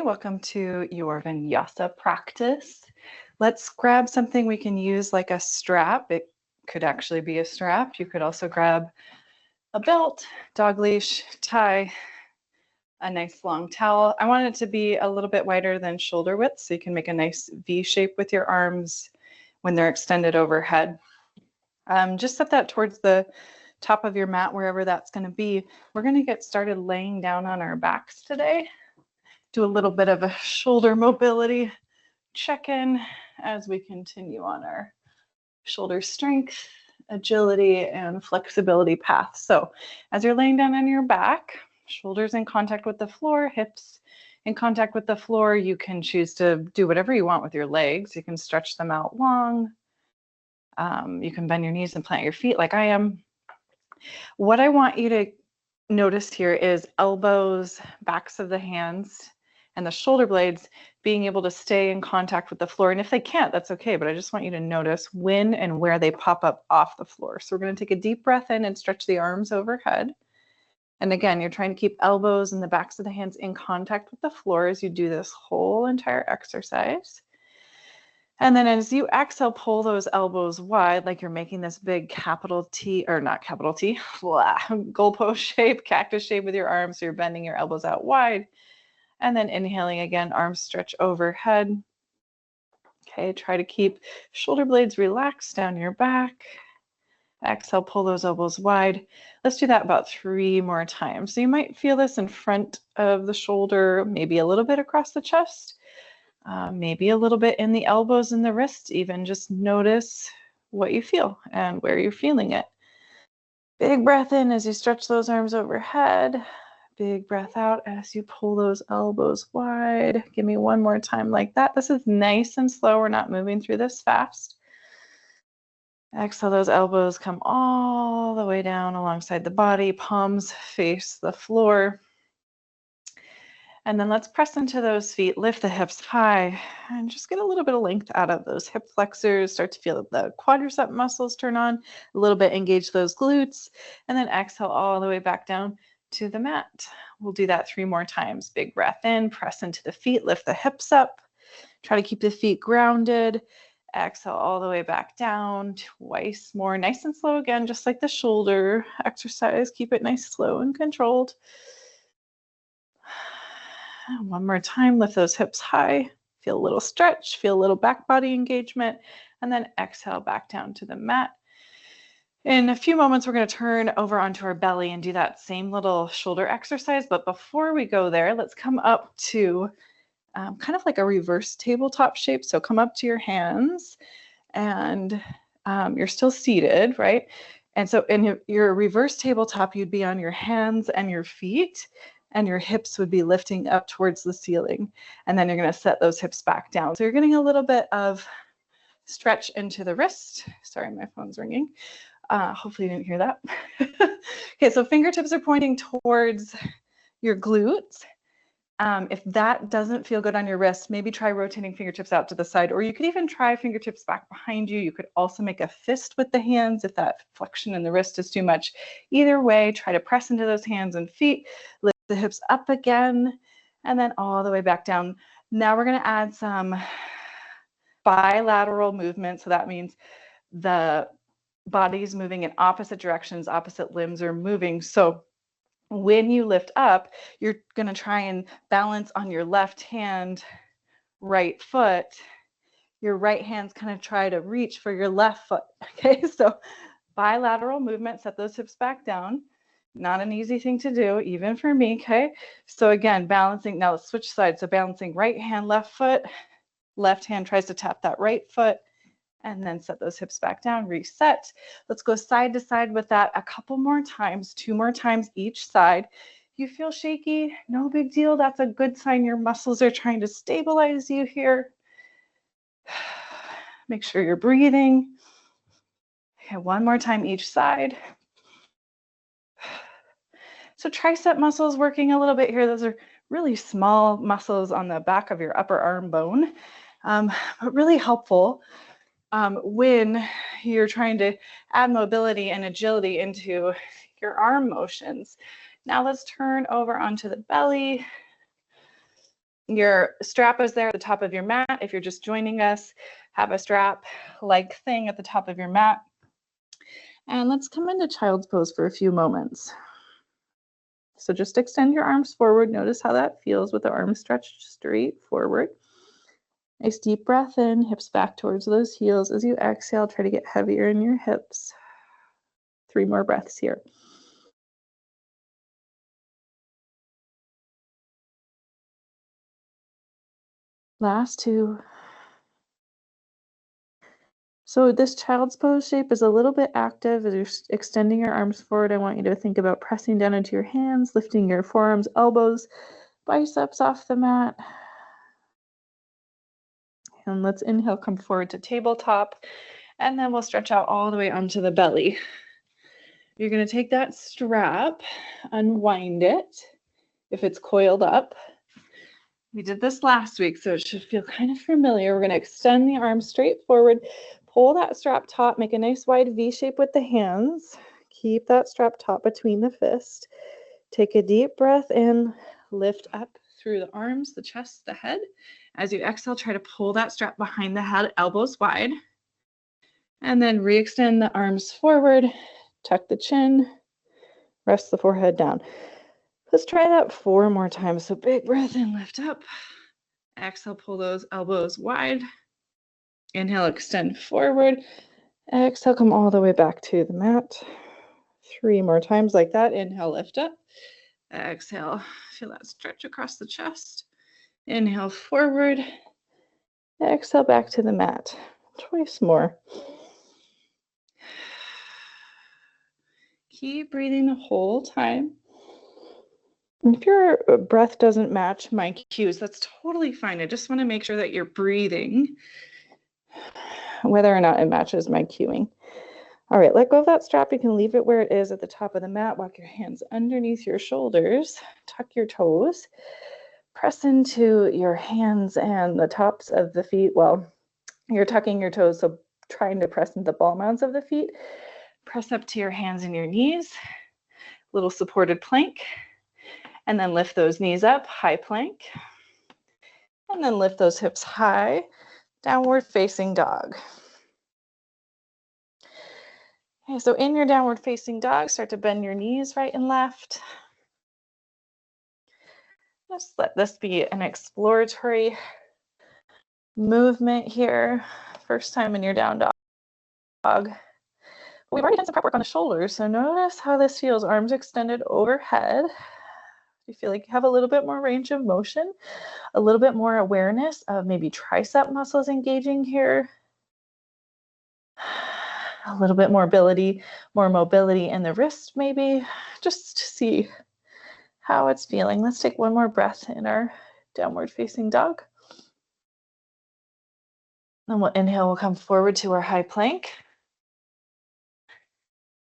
welcome to your vinyasa practice. Let's grab something we can use like a strap. It could actually be a strap. You could also grab a belt, dog leash, tie, a nice long towel. I want it to be a little bit wider than shoulder width so you can make a nice V shape with your arms when they're extended overhead. Just set that towards the top of your mat, wherever that's going to be. We're going to get started laying down on our backs today. Do a little bit of a shoulder mobility check-in as we continue on our shoulder strength, agility, and flexibility path. So as you're laying down on your back, shoulders in contact with the floor, hips in contact with the floor, you can choose to do whatever you want with your legs. You can stretch them out long. You can bend your knees and plant your feet like I am. What I want you to notice here is elbows, backs of the hands, and the shoulder blades being able to stay in contact with the floor. And if they can't, that's okay, but I just want you to notice when and where they pop up off the floor. So we're going to take a deep breath in and stretch the arms overhead. And again, you're trying to keep elbows and the backs of the hands in contact with the floor as you do this whole entire exercise. And then as you exhale, pull those elbows wide, like you're making this big capital T, or not capital T, goalpost shape, cactus shape with your arms. So you're bending your elbows out wide. And then inhaling again, arms stretch overhead. Okay, try to keep shoulder blades relaxed down your back. Exhale, pull those elbows wide. Let's do that about 3 more times. So you might feel this in front of the shoulder, maybe a little bit across the chest, maybe a little bit in the elbows and the wrists even. Just notice what you feel and where you're feeling it. Big breath in as you stretch those arms overhead. Big breath out as you pull those elbows wide. Give me one more time like that. This is nice and slow. We're not moving through this fast. Exhale, those elbows come all the way down alongside the body. Palms face the floor. And then let's press into those feet. Lift the hips high and just get a little bit of length out of those hip flexors. Start to feel the quadricep muscles turn on. A little bit engage those glutes. And then exhale all the way back down to the mat. We'll do that 3 more times. Big breath in, press into the feet, lift the hips up. Try to keep the feet grounded. Exhale all the way back down. Twice more. Nice and slow again, just like the shoulder exercise. Keep it nice, slow, and controlled. One more time. Lift those hips high. Feel a little stretch. Feel a little back body engagement. And then exhale back down to the mat. In a few moments, we're going to turn over onto our belly and do that same little shoulder exercise. But before we go there, let's come up to kind of like a reverse tabletop shape. So come up to your hands and you're still seated, right? And so in your reverse tabletop, you'd be on your hands and your feet, and your hips would be lifting up towards the ceiling. And then you're going to set those hips back down. So you're getting a little bit of stretch into the wrist. Sorry, my phone's ringing. Hopefully you didn't hear that. Okay, so fingertips are pointing towards your glutes. If that doesn't feel good on your wrist, maybe try rotating fingertips out to the side, or you could even try fingertips back behind you. You could also make a fist with the hands if that flexion in the wrist is too much. Either way, try to press into those hands and feet, lift the hips up again, and then all the way back down. Now we're going to add some bilateral movement. So that means the body's moving in opposite directions, opposite limbs are moving. So when you lift up, you're going to try and balance on your left hand, right foot. Your right hand's kind of try to reach for your left foot. Okay, so bilateral movement, set those hips back down. Not an easy thing to do, even for me. Okay, so again, balancing. Now let's switch sides. So balancing right hand, left foot. Left hand tries to tap that right foot. And then set those hips back down, reset. Let's go side to side with that a couple more times, 2 more times each side. You feel shaky, no big deal. That's a good sign your muscles are trying to stabilize you here. Make sure you're breathing. Okay, 1 more time each side. So tricep muscles working a little bit here. Those are really small muscles on the back of your upper arm bone, but really helpful when you're trying to add mobility and agility into your arm motions. Now let's turn over onto the belly. Your strap is there at the top of your mat. If you're just joining us, have a strap-like thing at the top of your mat. And let's come into child's pose for a few moments. So just extend your arms forward. Notice how that feels with the arms stretched straight forward. Nice deep breath in, hips back towards those heels. As you exhale, try to get heavier in your hips. 3 more breaths here. Last 2. So this child's pose shape is a little bit active. As you're extending your arms forward, I want you to think about pressing down into your hands, lifting your forearms, elbows, biceps off the mat. And let's inhale, come forward to tabletop, and then we'll stretch out all the way onto the belly. You're going to take that strap, unwind it if it's coiled up. We did this last week, so it should feel kind of familiar. We're going to extend the arms straight forward, pull that strap taut, make a nice wide V shape with the hands. Keep that strap taut between the fist. Take a deep breath in, lift up through the arms, the chest, the head. As you exhale, try to pull that strap behind the head, elbows wide. And then re-extend the arms forward, tuck the chin, rest the forehead down. Let's try that 4 more times. So big breath in, lift up. Exhale, pull those elbows wide. Inhale, extend forward. Exhale, come all the way back to the mat. 3 more times like that. Inhale, lift up. Exhale, feel that stretch across the chest. Inhale, forward. Exhale, back to the mat. Twice more. Keep breathing the whole time. If your breath doesn't match my cues, that's totally fine. I just want to make sure that you're breathing, whether or not it matches my cueing. All right, let go of that strap. You can leave it where it is at the top of the mat. Walk your hands underneath your shoulders. Tuck your toes. Press into your hands and the tops of the feet. Well, you're tucking your toes, so trying to press into the ball mounds of the feet. Press up to your hands and your knees. Little supported plank. And then lift those knees up, high plank. And then lift those hips high, downward facing dog. Okay, so in your downward facing dog, start to bend your knees right and left. Just let this be an exploratory movement here. First time in your down dog. We've already done some prep work on the shoulders, so notice how this feels. Arms extended overhead. You feel like you have a little bit more range of motion, a little bit more awareness of maybe tricep muscles engaging here. A little bit more mobility in the wrist maybe, just to see how it's feeling. Let's take 1 more breath in our downward facing dog. Then we'll inhale, we'll come forward to our high plank.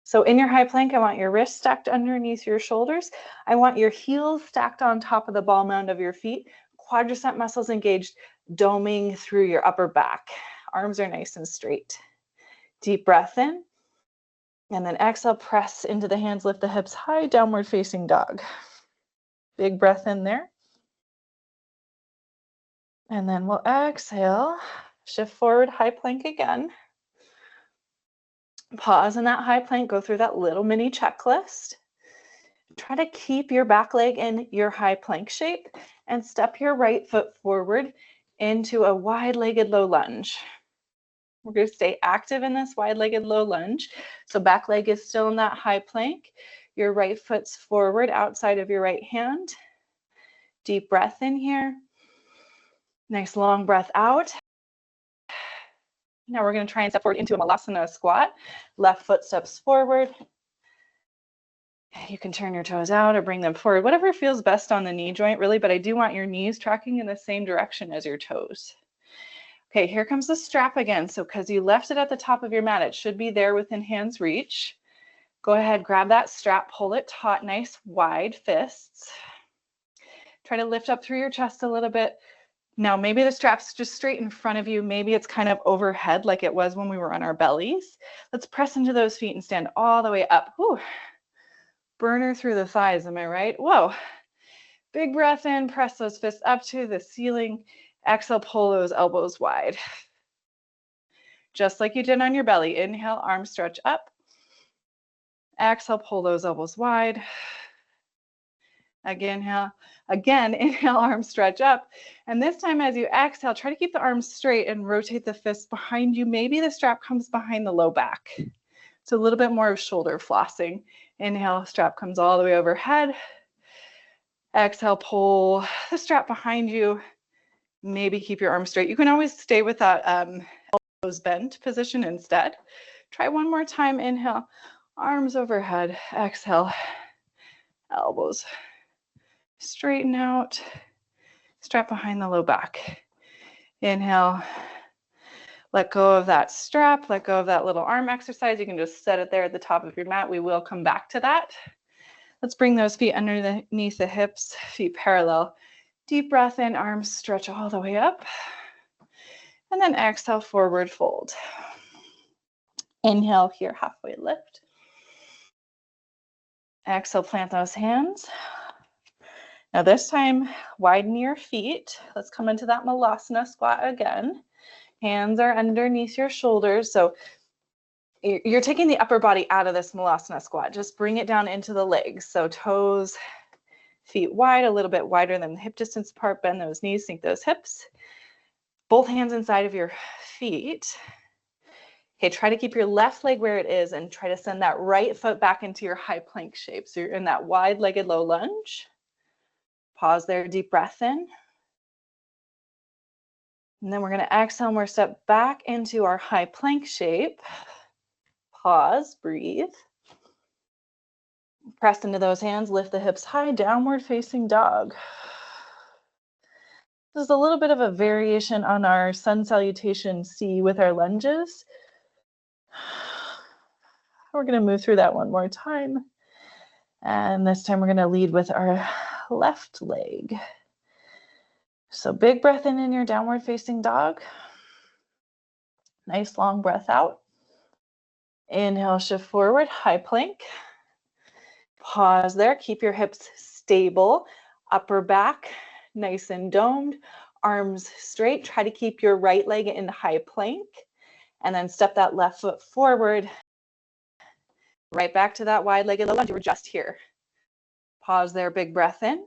So in your high plank, I want your wrists stacked underneath your shoulders. I want your heels stacked on top of the ball mound of your feet. Quadricep muscles engaged, doming through your upper back. Arms are nice and straight. Deep breath in. And then exhale, press into the hands, lift the hips high, downward facing dog. Big breath in there. And then we'll exhale, shift forward, high plank again. Pause in that high plank, go through that little mini checklist. Try to keep your back leg in your high plank shape and step your right foot forward into a wide-legged low lunge. We're going to stay active in this wide-legged low lunge. So back leg is still in that high plank. Your right foot's forward outside of your right hand. Deep breath in here. Nice long breath out. Now we're going to try and step forward into a Malasana squat. Left foot steps forward. You can turn your toes out or bring them forward, whatever feels best on the knee joint, really, but I do want your knees tracking in the same direction as your toes. Okay, here comes the strap again. So because you left it at the top of your mat, it should be there within hand's reach. Go ahead, grab that strap, pull it taut, nice wide fists. Try to lift up through your chest a little bit. Now, maybe the strap's just straight in front of you. Maybe it's kind of overhead like it was when we were on our bellies. Let's press into those feet and stand all the way up. Whew. Burner through the thighs, am I right? Whoa. Big breath in, press those fists up to the ceiling. Exhale, pull those elbows wide. Just like you did on your belly. Inhale, arms stretch up. Exhale, pull those elbows wide. Again, inhale, arms stretch up. And this time as you exhale, try to keep the arms straight and rotate the fists behind you. Maybe the strap comes behind the low back. It's a little bit more of shoulder flossing. Inhale, strap comes all the way overhead. Exhale, pull the strap behind you. Maybe keep your arms straight. You can always stay with that elbows bent position instead. Try one more time. Inhale, arms overhead. Exhale, elbows straighten out. Strap behind the low back. Inhale, let go of that strap, let go of that little arm exercise. You can just set it there at the top of your mat. We will come back to that. Let's bring those feet underneath the hips, feet parallel. Deep breath in, arms stretch all the way up. And then exhale, forward fold. Inhale here, halfway lift. Exhale, plant those hands. Now this time, widen your feet. Let's come into that Malasana squat again. Hands are underneath your shoulders. So you're taking the upper body out of this Malasana squat. Just bring it down into the legs. So toes, feet wide, a little bit wider than the hip distance apart. Bend those knees, sink those hips. Both hands inside of your feet. Okay, try to keep your left leg where it is and try to send that right foot back into your high plank shape. So you're in that wide-legged low lunge. Pause there, deep breath in. And then we're going to exhale and we're step back into our high plank shape. Pause, breathe. Press into those hands, lift the hips high, downward facing dog. This is a little bit of a variation on our sun salutation C with our lunges. We're going to move through that one more time. And this time we're going to lead with our left leg. So big breath in your downward facing dog. Nice long breath out. Inhale, shift forward, high plank. Pause there, keep your hips stable. Upper back, nice and domed. Arms straight, try to keep your right leg in high plank. And then step that left foot forward. Right back to that wide-legged low lunge. You were just here. Pause there, big breath in.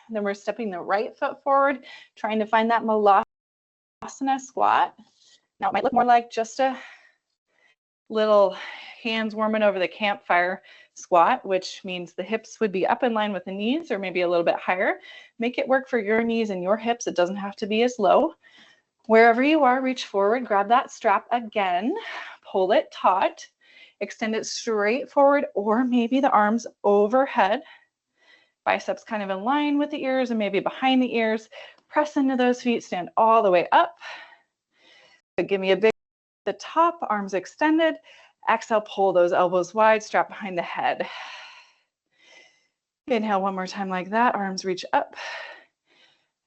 And then we're stepping the right foot forward, trying to find that Malasana squat. Now it might look more like just a little hands warming over the campfire squat, which means the hips would be up in line with the knees or maybe a little bit higher. Make it work for your knees and your hips. It doesn't have to be as low. Wherever you are, reach forward, grab that strap again, pull it taut, extend it straight forward, or maybe the arms overhead. Biceps kind of in line with the ears and maybe behind the ears. Press into those feet, stand all the way up. So give me a big at the top, arms extended. Exhale, pull those elbows wide, strap behind the head. Inhale one more time like that, arms reach up.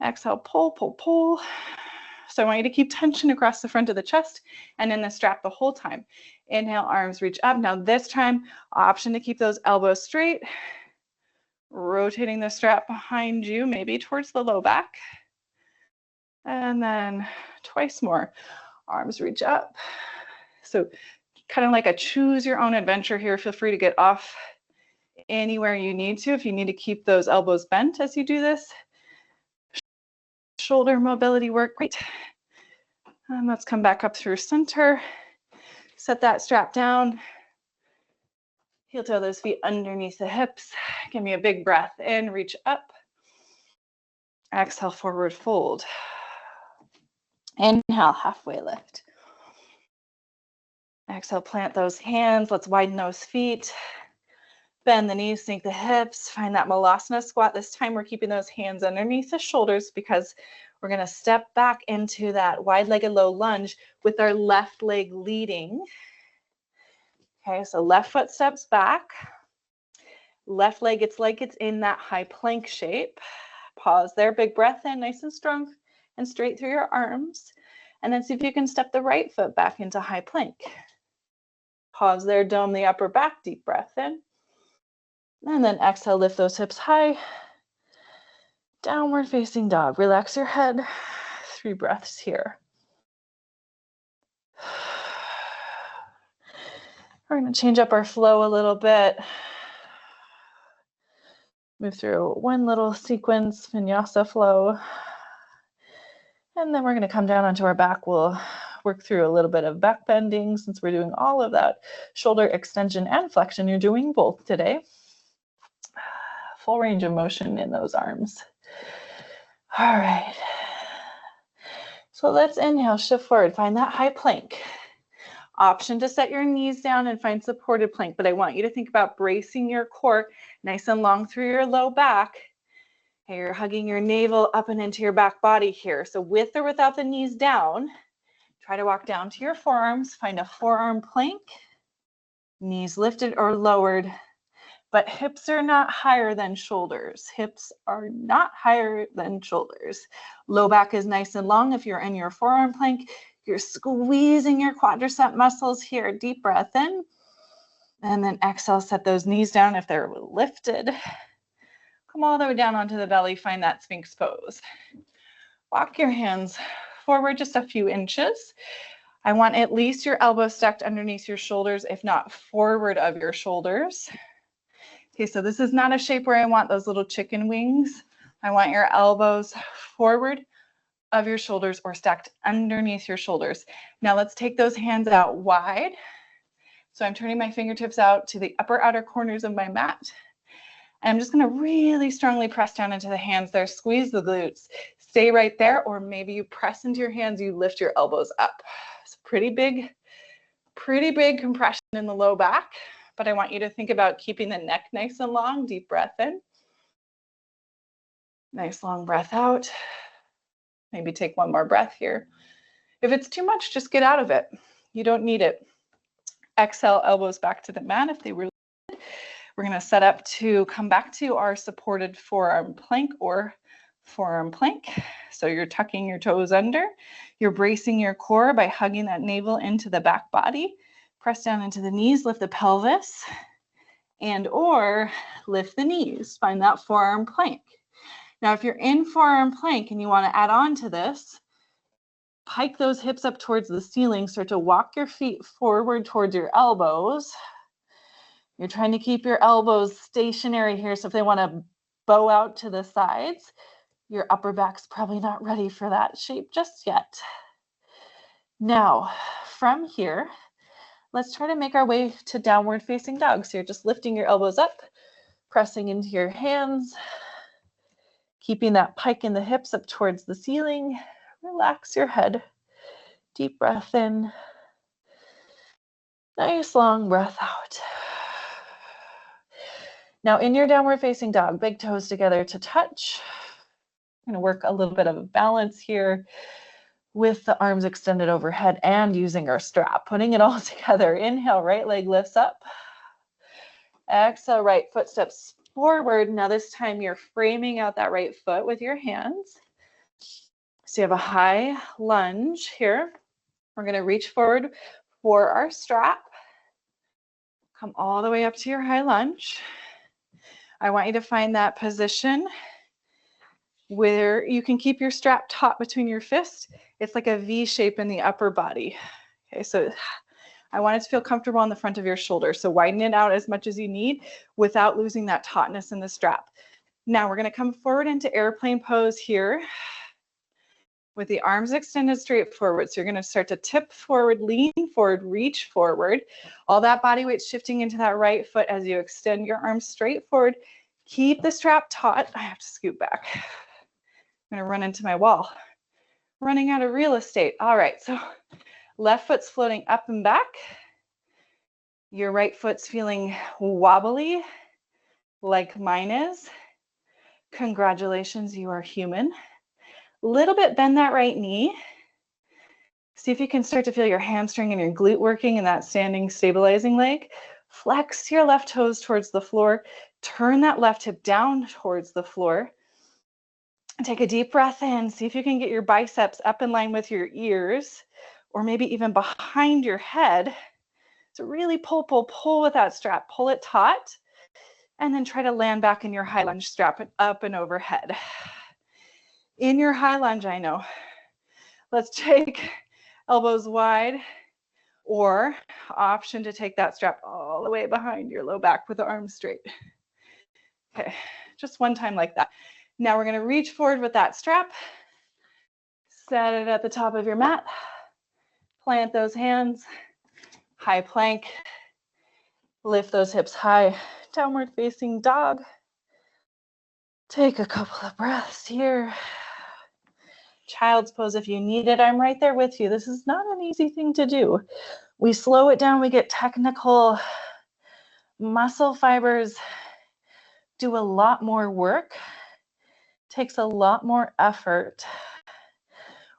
Exhale, pull, pull, pull. So I want you to keep tension across the front of the chest and in the strap the whole time. Inhale, arms reach up. Now this time, option to keep those elbows straight. Rotating the strap behind you, maybe towards the low back. And then twice more. Arms reach up. So kind of like a choose your own adventure here. Feel free to get off anywhere you need to. If you need to keep those elbows bent as you do this. Shoulder mobility work, great. And let's come back up through center. Set that strap down. Heel toe those feet underneath the hips. Give me a big breath in, reach up. Exhale, forward fold. Inhale, halfway lift. Exhale, plant those hands. Let's widen those feet. Bend the knees, sink the hips. Find that Malasana squat. This time we're keeping those hands underneath the shoulders because we're going to step back into that wide-legged low lunge with our left leg leading. Okay, so left foot steps back. Left leg, it's like it's in that high plank shape. Pause there, big breath in, nice and strong and straight through your arms. And then see if you can step the right foot back into high plank. Pause there, dome the upper back, deep breath in. And then exhale, lift those hips high. Downward facing dog. Relax your head. 3 breaths here. We're going to change up our flow a little bit. Move through one little sequence, vinyasa flow. And then we're going to come down onto our back. We'll work through a little bit of back bending since we're doing all of that shoulder extension and flexion. You're doing both today. Full range of motion in those arms. All right. So let's inhale, shift forward, find that high plank. Option to set your knees down and find supported plank, but I want you to think about bracing your core nice and long through your low back. Okay, you're hugging your navel up and into your back body here. So with or without the knees down, try to walk down to your forearms, find a forearm plank, knees lifted or lowered, but hips are not higher than shoulders. Hips are not higher than shoulders. Low back is nice and long. If you're in your forearm plank, you're squeezing your quadricep muscles here. Deep breath in. And then exhale, set those knees down if they're lifted. Come all the way down onto the belly. Find that Sphinx pose. Walk your hands forward just a few inches. I want at least your elbows stacked underneath your shoulders, if not forward of your shoulders. Okay, so this is not a shape where I want those little chicken wings. I want your elbows forward of your shoulders or stacked underneath your shoulders. Now let's take those hands out wide. So I'm turning my fingertips out to the upper outer corners of my mat. And I'm just going to really strongly press down into the hands there. Squeeze the glutes. Stay right there, or maybe you press into your hands, you lift your elbows up. It's pretty big compression in the low back. But I want you to think about keeping the neck nice and long. Deep breath in. Nice long breath out. Maybe take one more breath here. If it's too much, just get out of it. You don't need it. Exhale, elbows back to the mat if they were. We're going to set up to come back to our supported forearm plank or forearm plank. So you're tucking your toes under. You're bracing your core by hugging that navel into the back body. Press down into the knees, lift the pelvis, and or lift the knees. Find that forearm plank. Now, if you're in forearm plank and you want to add on to this, pike those hips up towards the ceiling. Start to walk your feet forward towards your elbows. You're trying to keep your elbows stationary here. So if they want to bow out to the sides, your upper back's probably not ready for that shape just yet. Now, from here, let's try to make our way to downward facing dog. So you're just lifting your elbows up, pressing into your hands, keeping that pike in the hips up towards the ceiling. Relax your head. Deep breath in. Nice long breath out. Now in your downward facing dog, big toes together to touch. I'm going to work a little bit of balance here with the arms extended overhead and using our strap, putting it all together. Inhale, right leg lifts up. Exhale, right foot steps forward. Now this time you're framing out that right foot with your hands. So you have a high lunge here. We're going to reach forward for our strap. Come all the way up to your high lunge. I want you to find that position where you can keep your strap taut between your fists. It's like a V shape in the upper body. Okay, so I want it to feel comfortable on the front of your shoulder. So widen it out as much as you need without losing that tautness in the strap. Now we're going to come forward into airplane pose here with the arms extended straight forward. So you're going to start to tip forward, lean forward, reach forward. All that body weight shifting into that right foot as you extend your arms straight forward. Keep the strap taut. I have to scoot back. I'm going to run into my wall. Running out of real estate. All right, so left foot's floating up and back. Your right foot's feeling wobbly, like mine is. Congratulations, you are human. Little bit bend that right knee. See if you can start to feel your hamstring and your glute working in that standing stabilizing leg. Flex your left toes towards the floor. Turn that left hip down towards the floor. Take a deep breath in. See if you can get your biceps up in line with your ears or maybe even behind your head. So really pull with that strap. Pull it taut and then try to land back in your high lunge, strap it up and overhead. In your high lunge, I know. Let's take elbows wide, or option to take that strap all the way behind your low back with the arms straight. Okay, just one time like that. Now we're gonna reach forward with that strap, set it at the top of your mat, plant those hands, high plank, lift those hips high, downward facing dog. Take a couple of breaths here. Child's pose if you need it. I'm right there with you. This is not an easy thing to do. We slow it down, we get technical. Muscle fibers do a lot more work, takes a lot more effort.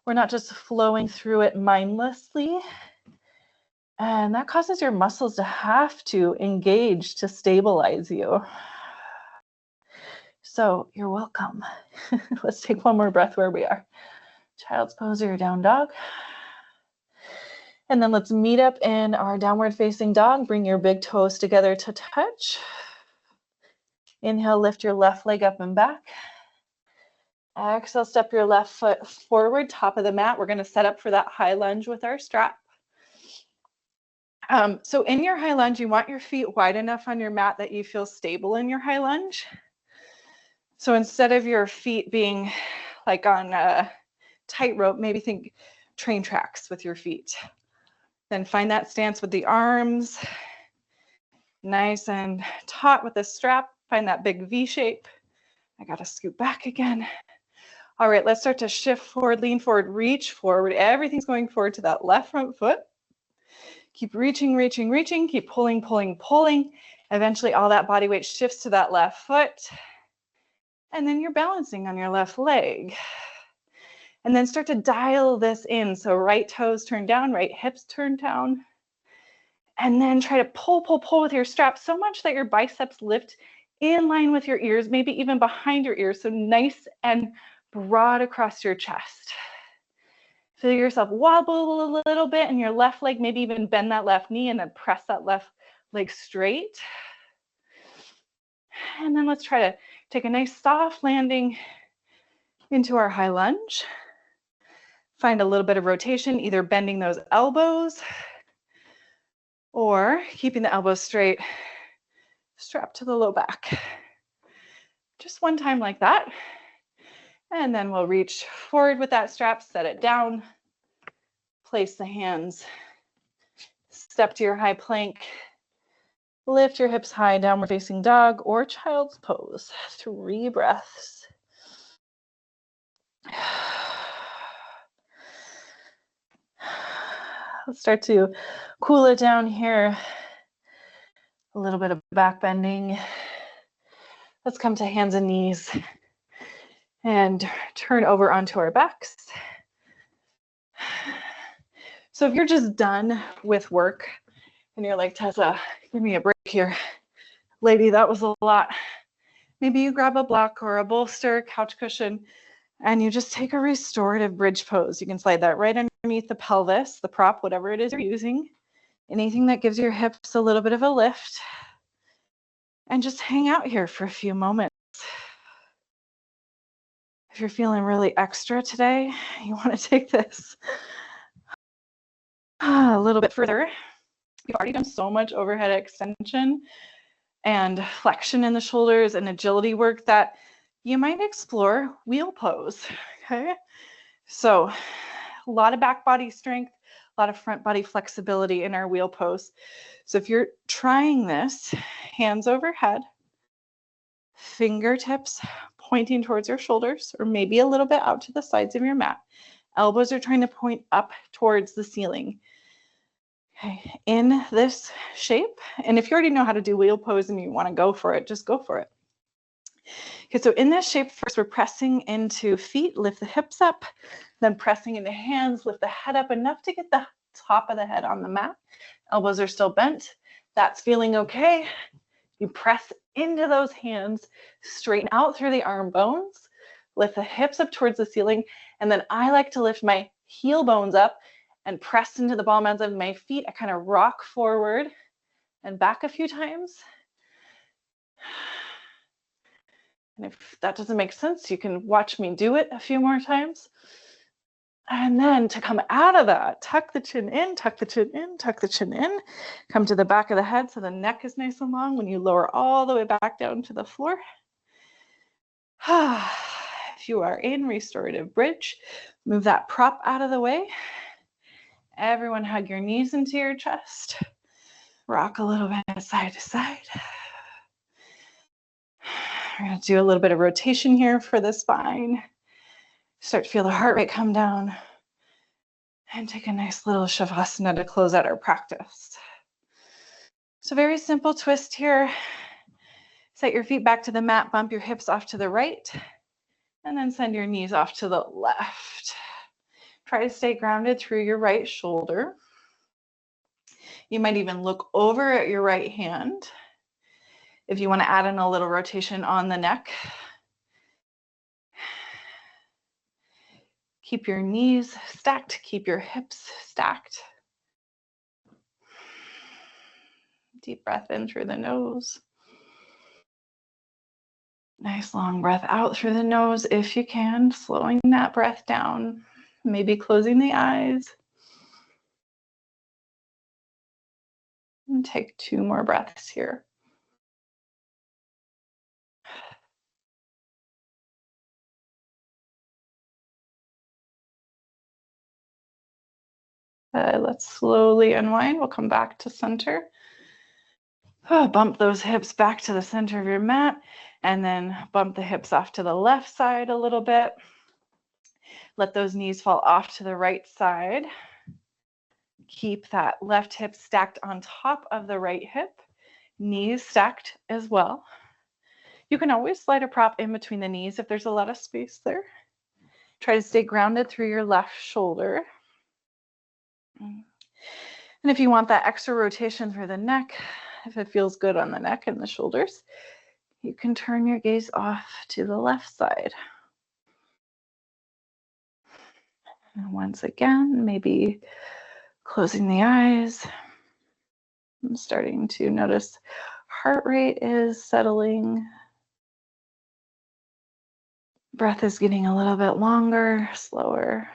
We're not just flowing through it mindlessly. And that causes your muscles to have to engage to stabilize you. So you're welcome. Let's take one more breath where we are. Child's pose or your down dog. And then let's meet up in our downward facing dog. Bring your big toes together to touch. Inhale, lift your left leg up and back. Exhale, step your left foot forward, top of the mat. We're gonna set up for that high lunge with our strap. So in your high lunge, you want your feet wide enough on your mat that you feel stable in your high lunge. So instead of your feet being like on a tightrope, maybe think train tracks with your feet. Then find that stance with the arms, nice and taut with the strap. Find that big V shape. I gotta scoot back again. All right, let's start to shift forward, lean forward, reach forward. Everything's going forward to that left front foot. Keep reaching, reaching, reaching. Keep pulling, pulling, pulling. Eventually, all that body weight shifts to that left foot. And then you're balancing on your left leg. And then start to dial this in. So right toes turn down, right hips turn down. And then try to pull, pull, pull with your strap so much that your biceps lift in line with your ears, maybe even behind your ears. So nice and broad across your chest. Feel yourself wobble a little bit in your left leg, maybe even bend that left knee and then press that left leg straight. And then let's try to take a nice soft landing into our high lunge. Find a little bit of rotation, either bending those elbows or keeping the elbows straight, strapped to the low back. Just one time like that. And then we'll reach forward with that strap, set it down, place the hands, step to your high plank, lift your hips high, downward facing dog or child's pose. 3 breaths. Let's start to cool it down here. A little bit of back bending. Let's come to hands and knees and turn over onto our backs. So if you're just done with work and you're like, Tessa, give me a break here. Lady, that was a lot. Maybe you grab a block or a bolster, couch cushion, and you just take a restorative bridge pose. You can slide that right underneath the pelvis, the prop, whatever it is you're using. Anything that gives your hips a little bit of a lift. And just hang out here for a few moments. If you're feeling really extra today, you want to take this a little bit further. We've already done so much overhead extension and flexion in the shoulders and agility work that you might explore wheel pose, okay? So a lot of back body strength, a lot of front body flexibility in our wheel pose. So if you're trying this, hands overhead, fingertips pointing towards your shoulders or maybe a little bit out to the sides of your mat. Elbows are trying to point up towards the ceiling. Okay, in this shape, and if you already know how to do wheel pose and you want to go for it, just go for it. Okay, so in this shape, first we're pressing into feet, lift the hips up, then pressing into hands, lift the head up enough to get the top of the head on the mat. Elbows are still bent. That's feeling okay. You press into those hands, straighten out through the arm bones, lift the hips up towards the ceiling, and then I like to lift my heel bones up and press into the ball mounds of my feet. I kind of rock forward and back a few times. And if that doesn't make sense, you can watch me do it a few more times. And then to come out of that, tuck the chin in, tuck the chin in, tuck the chin in. Come to the back of the head so the neck is nice and long when you lower all the way back down to the floor. If you are in restorative bridge, move that prop out of the way. Everyone hug your knees into your chest. Rock a little bit side to side. We're going to do a little bit of rotation here for the spine. Start to feel the heart rate come down. And take a nice little savasana to close out our practice. So very simple twist here. Set your feet back to the mat, bump your hips off to the right, and then send your knees off to the left. Try to stay grounded through your right shoulder. You might even look over at your right hand. If you want to add in a little rotation on the neck, keep your knees stacked, keep your hips stacked. Deep breath in through the nose. Nice long breath out through the nose if you can, slowing that breath down, maybe closing the eyes. And take 2 more breaths here. Let's slowly unwind. We'll come back to center. Bump those hips back to the center of your mat, and then bump the hips off to the left side a little bit. Let those knees fall off to the right side. Keep that left hip stacked on top of the right hip, knees stacked as well. You can always slide a prop in between the knees if there's a lot of space there. Try to stay grounded through your left shoulder. And if you want that extra rotation through the neck, if it feels good on the neck and the shoulders, you can turn your gaze off to the left side. And once again, maybe closing the eyes. I'm starting to notice heart rate is settling. Breath is getting a little bit longer, slower.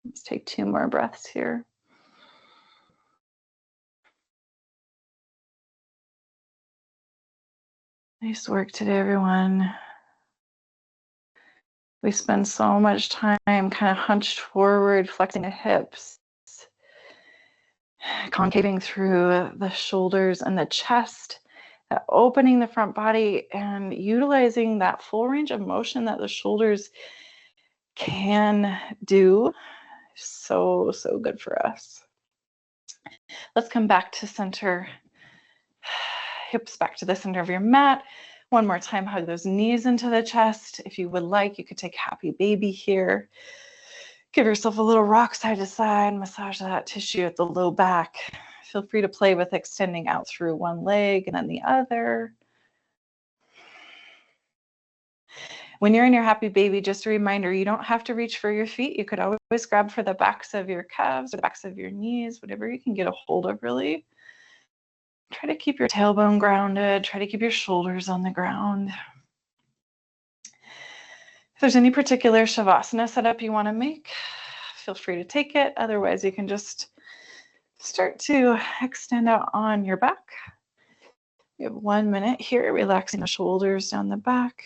Let's take 2 more breaths here. Nice work today, everyone. We spend so much time kind of hunched forward, flexing the hips, concaving through the shoulders and the chest, opening the front body and utilizing that full range of motion that the shoulders can do. So good for us. Let's come back to center. Hips back to the center of your mat. One more time, hug those knees into the chest. If you would like, you could take happy baby here. Give yourself a little rock side to side, massage that tissue at the low back. Feel free to play with extending out through one leg and then the other. When you're in your happy baby, just a reminder, you don't have to reach for your feet. You could always grab for the backs of your calves or the backs of your knees, whatever you can get a hold of, really. Try to keep your tailbone grounded. Try to keep your shoulders on the ground. If there's any particular shavasana setup you want to make, feel free to take it. Otherwise, you can just start to extend out on your back. You have 1 minute here, relaxing the shoulders down the back.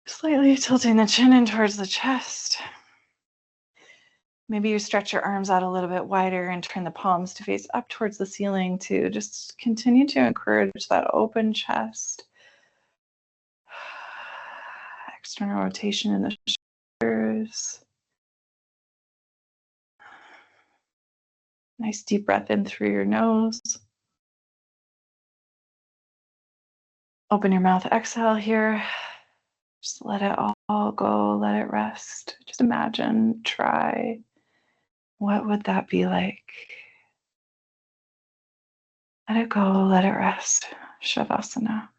Slightly tilting the chin in towards the chest. Maybe you stretch your arms out a little bit wider and turn the palms to face up towards the ceiling to just continue to encourage that open chest. External rotation in the shoulders. Nice deep breath in through your nose. Open your mouth, exhale here. Just let it all go, let it rest. Just imagine, try. What would that be like? Let it go, let it rest. Shavasana.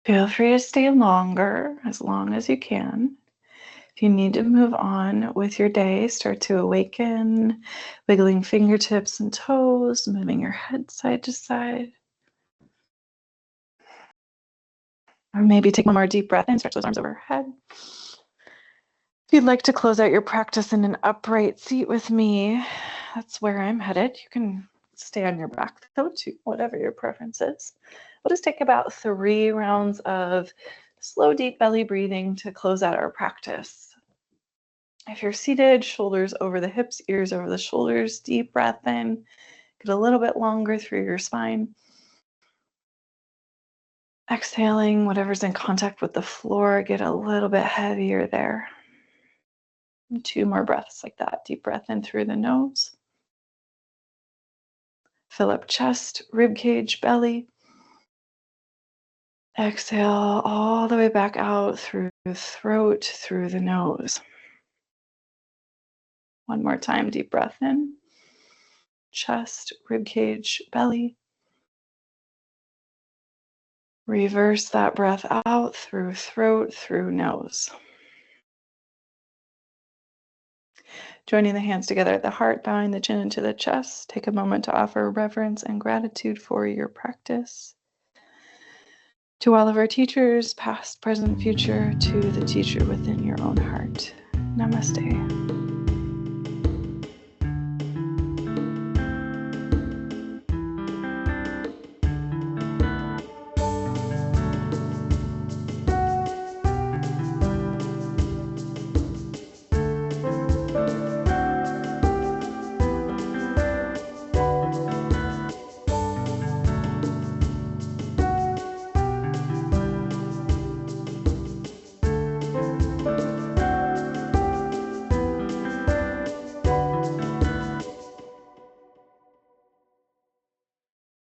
Feel free to stay longer, as long as you can. If you need to move on with your day, start to awaken, wiggling fingertips and toes, moving your head side to side. Or maybe take one more deep breath in, stretch those arms overhead. If you'd like to close out your practice in an upright seat with me, that's where I'm headed. You can stay on your back, though, too, whatever your preference is. We'll just take about 3 rounds of slow, deep belly breathing to close out our practice. If you're seated, shoulders over the hips, ears over the shoulders, deep breath in. Get a little bit longer through your spine. Exhaling, whatever's in contact with the floor, get a little bit heavier there. 2 more breaths like that. Deep breath in through the nose. Fill up chest, rib cage, belly. Exhale all the way back out through the throat, through the nose. One more time, deep breath in. Chest, rib cage, belly. Reverse that breath out through throat, through nose. Joining the hands together at the heart, bowing the chin into the chest. Take a moment to offer reverence and gratitude for your practice. To all of our teachers, past, present, future, to the teacher within your own heart. Namaste.